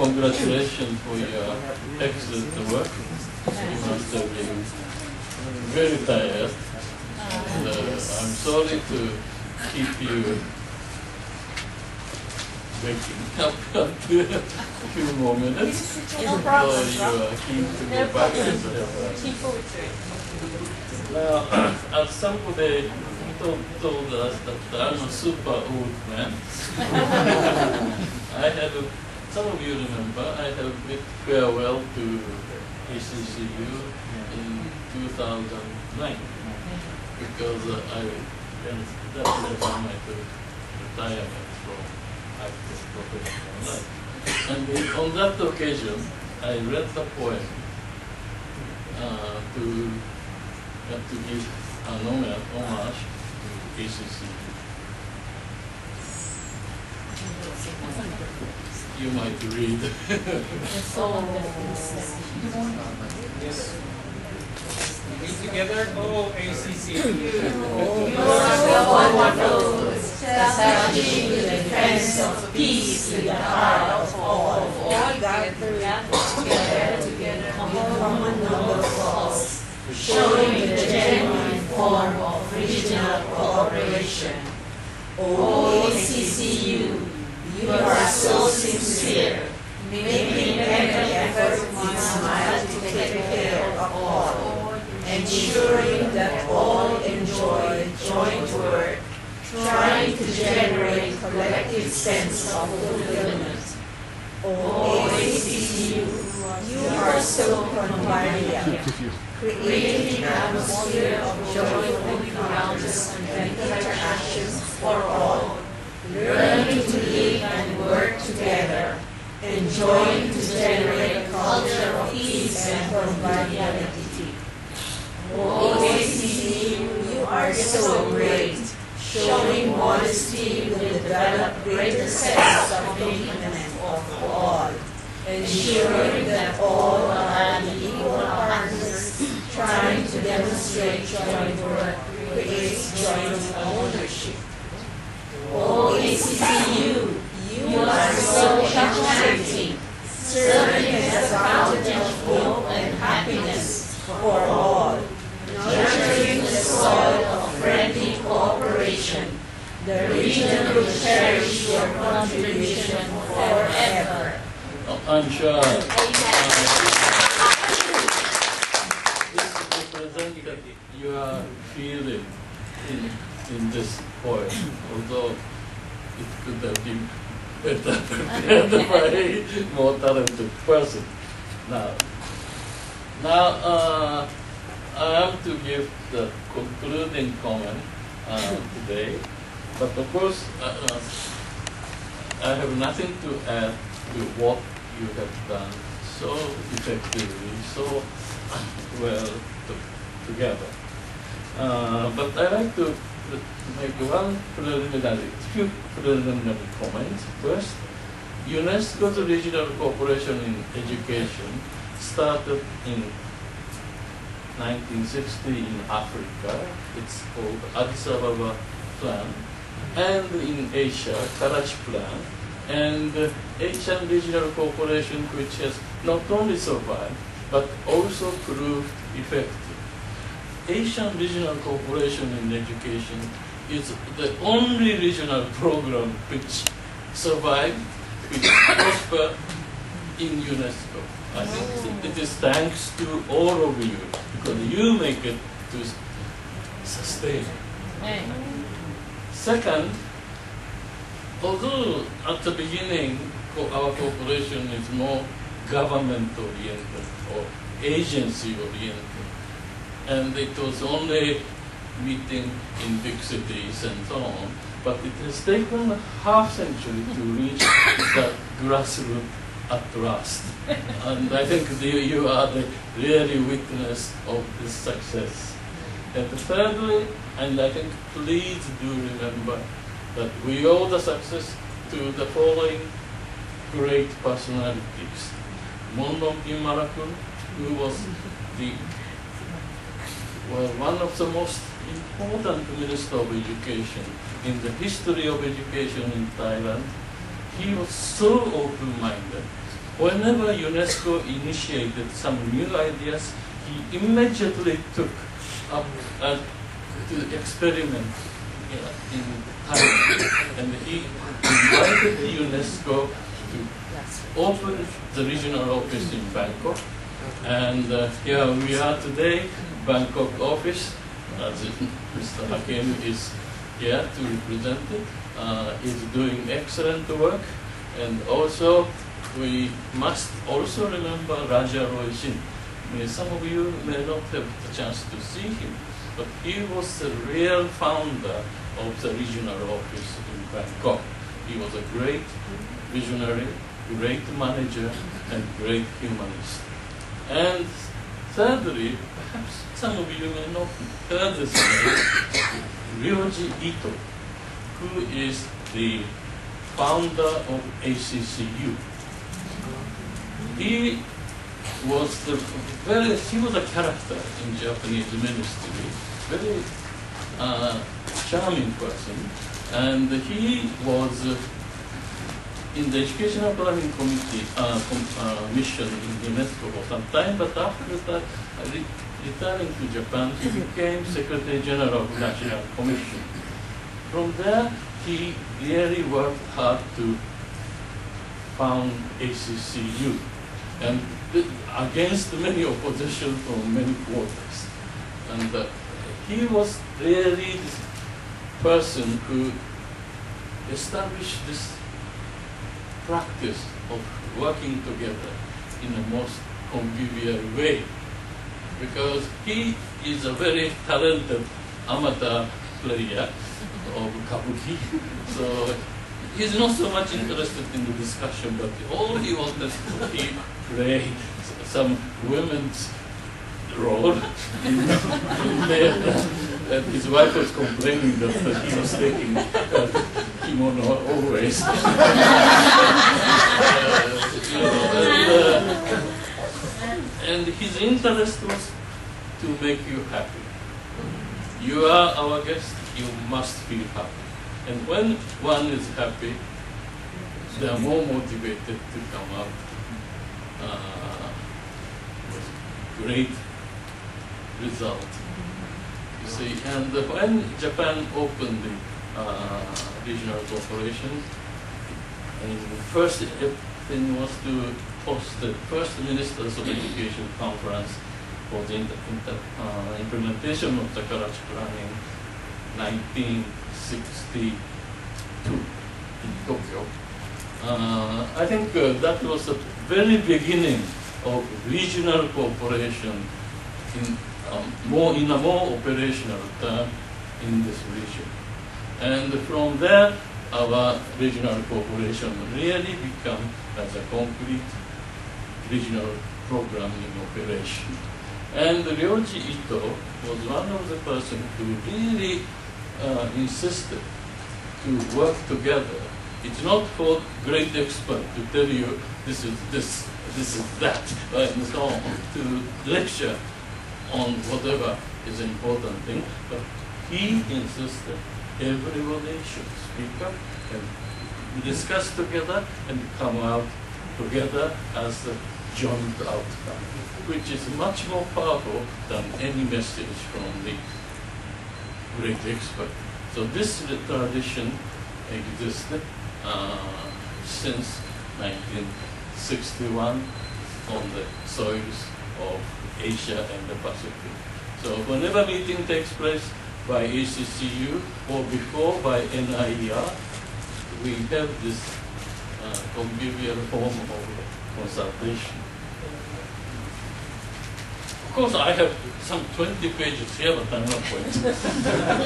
congratulations for your excellent work. You must have been very tired. And I'm sorry to keep you waking up until a few more minutes. No problem. So you are keen to get back to the Now, as somebody told us that I'm a super old man, some of you remember, I have bid farewell to ACCU in 2009 because that's the time I took retirement from active professional life. And on that occasion, I read the poem to give an homage to ACCU. You might read. Yes. Read together. Oh, ACCU. You are so wonderful, establishing the defense of peace in the heart of all gathered together on common noble cause, showing the genuine form of regional cooperation. Oh, ACCU, you are so sincere, making every effort with smile to take care of all, ensuring that all enjoy joint work, trying to generate collective sense of fulfillment. Oh, ACCU, you are so convivial, creating an atmosphere of joyful encounters and interactions for all, learning to live and work together, enjoying to generate a culture of peace and conviviality. Oh, ACCU, you are so great, showing modesty will develop greater sense of commitment of all, ensuring that all are equal partners, trying to demonstrate joint work creates joint ownership. Oh, ACCU, you are so enchanting, serving as a fountain of hope and happiness for all, nurturing the soil of friendly cooperation. The region will cherish your contribution forever. I'm sure. This represents that you are feeling in this poem, although it could have been better prepared by a more talented person. Now, I have to give the concluding comment today, but of course, I have nothing to add to what you have done so effectively, so well together. But I like to make few preliminary comments. First, UNESCO's regional cooperation in education started in 1960 in Africa. It's called Addis Ababa Plan, and in Asia, Karachi Plan, and Asian regional cooperation, which has not only survived but also proved effective. Asian regional cooperation in education is the only regional program which survived, which prospered in UNESCO. I think it is thanks to all of you, because you make it to sustain. Second, although at the beginning our cooperation is more government-oriented or agency-oriented, and it was only meeting in big cities and so on, but it has taken a half century to reach the grassroots at last. And I think you are the really witness of this success. And thirdly, and I think please do remember that we owe the success to the following great personalities. Mondong Kimmarakun, who was one of the most important Minister of Education in the history of education in Thailand. He was so open-minded. whenever UNESCO initiated some new ideas, he immediately took up to experiment in Thailand. And he invited UNESCO to open the regional office in Bangkok. And here we are today, Bangkok office. Mr. Hakim is here to represent it. He's doing excellent work. And also, we must also remember Raja Roy Shin. Some of you may not have the chance to see him, but he was the real founder of the regional office in Bangkok. He was a great visionary, great manager, and great humanist. And thirdly, perhaps some of you may not have heard this name, Ryoji Ito, who is the founder of ACCU. He was a character in Japanese ministry, very charming person, and he was in the Educational Planning Committee mission in UNESCO for some time, but after that, returning to Japan, he became Secretary General of the National Commission. From there, he really worked hard to found ACCU, and against many opposition from many quarters. And he was really this person who established this practice of working together in a most convivial way, because he is a very talented amateur player of kabuki. So he's not so much interested in the discussion, but all he wanted to play some women's role in there. And his wife was complaining that he was taking kimono always. And his interest was to make you happy. You are our guest, you must feel happy. And when one is happy, they are more motivated to come out with great result. You see, and when Japan opened the regional cooperation, and the first thing was to host the first Ministers of Education conference for the implementation of the Karachi Planning 1962 in Tokyo. I think that was the very beginning of regional cooperation in a more operational term in this region. And from there, our regional cooperation really became as a concrete regional program in operation. And Ryoji Ito was one of the persons who really insisted to work together. It's not for great expert to tell you this is this, this is that, and so on, to lecture on whatever is important thing, but he insisted everybody should speak up and discuss together and come out together as a joint outcome, which is much more powerful than any message from the great expert. So this tradition existed since 1961 on the soils of Asia and the Pacific. So whenever meeting takes place by ACCU or before by NIER, we have this convivial form of consultation. Of course, I have some 20 pages here, but I'm not going to.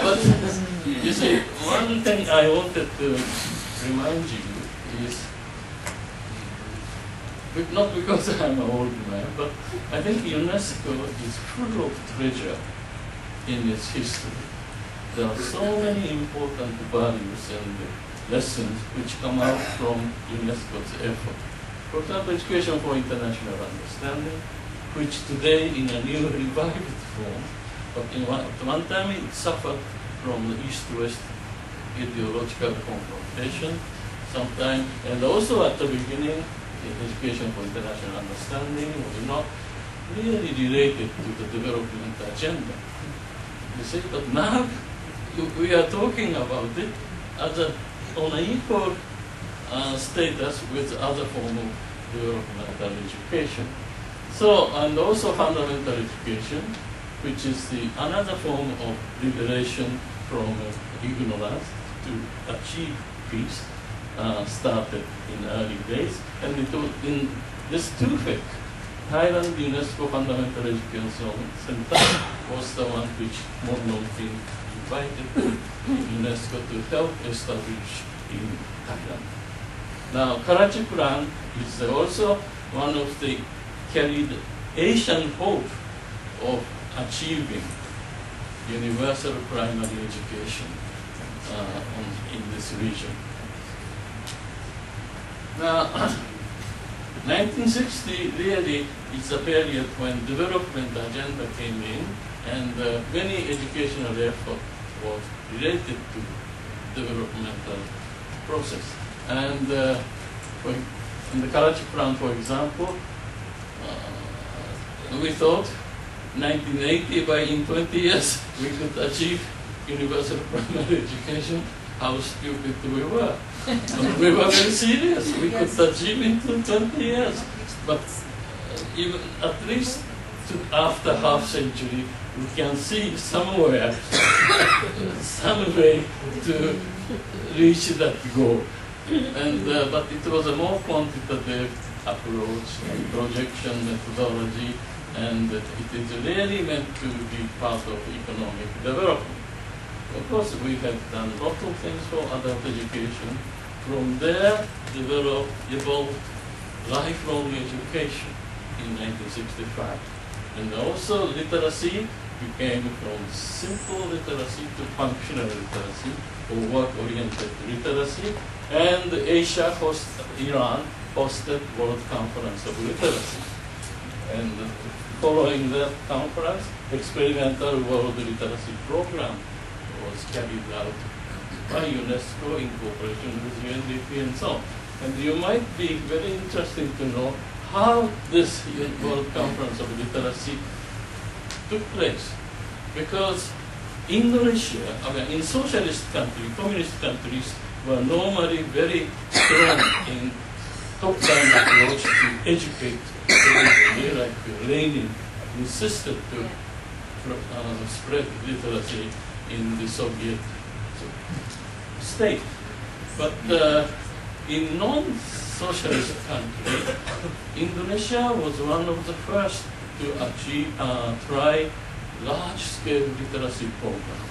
But you see, one thing I wanted to remind you is, not because I'm an old man, but I think UNESCO is full of treasure in its history. There are so many important values and lessons which come out from UNESCO's effort. For example, education for international understanding, which today in a new revived form, but at one time it suffered from the East-West ideological confrontation sometime, and also at the beginning education for international understanding was not really related to the development agenda. You see, but now we are talking about it as on an equal status with other form of developmental education. So, and also fundamental education, which is another form of liberation from ignorance to achieve peace, started in early days. And it was in this TUFEC, Thailand UNESCO Fundamental Education Center, was the one which Monontin invited UNESCO to help establish in Thailand. Now, Karachi Plan is also one of the carried Asian hope of achieving universal primary education in this region. Now, 1960 really is a period when development agenda came in, and many educational efforts was related to developmental process. And in the Karachi Plan, for example, we thought 1980 by in 20 years we could achieve universal primary education. How stupid we were. We were very serious. We could achieve in 20 years. But even at least after half century, we can see somewhere, some way to reach that goal. And, but it was a more quantitative approach and projection methodology, and it is really meant to be part of economic development. Of course, we have done lots of things for adult education. From there, evolved lifelong education in 1965. And also literacy became from simple literacy to functional literacy, or work-oriented literacy. And Asia Iran hosted World Conference of Literacy. And following that conference, experimental world literacy program was carried out by UNESCO in cooperation with UNDP and so on. And you might be very interested to know how this World Conference of Literacy took place. Because Indonesia, in socialist countries, communist countries, were normally very strong in top-down approach to educate everybody, like Lenin insisted to spread literacy in the Soviet state. But in non-socialist countries, Indonesia was one of the first to achieve, try large-scale literacy program.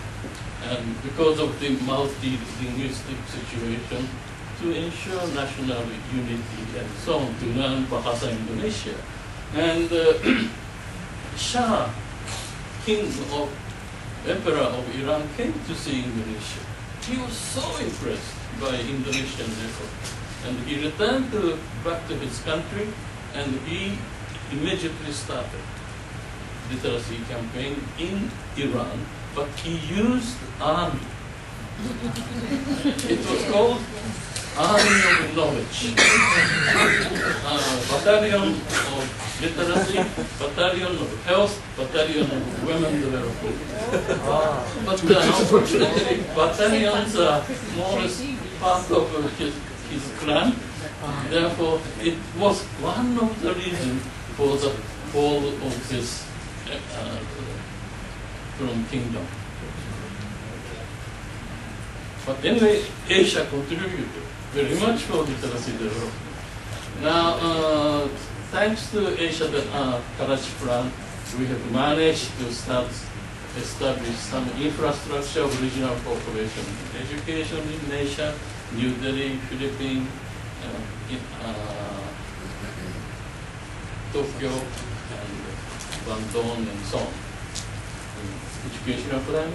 And because of the multi-linguistic situation, to ensure national unity and so on, to learn Bahasa Indonesia. And Shah, Emperor of Iran, came to see Indonesia. He was so impressed by Indonesian effort. And he returned back to his country, and he immediately started literacy campaign in Iran, but he used army. It was called Army of Knowledge. Battalion of Literacy, Battalion of Health, Battalion of Women Development. But unfortunately, battalions are more or less part of his clan. Therefore, it was one of the reasons for the fall of this from kingdom. But anyway, Asia contributed very much for literacy development. Now, thanks to Asia Karachi Plan, we have managed to establish some infrastructure of regional cooperation in education in Asia, New Delhi, Philippines, Tokyo, and Bandung, and so on. Educational plan.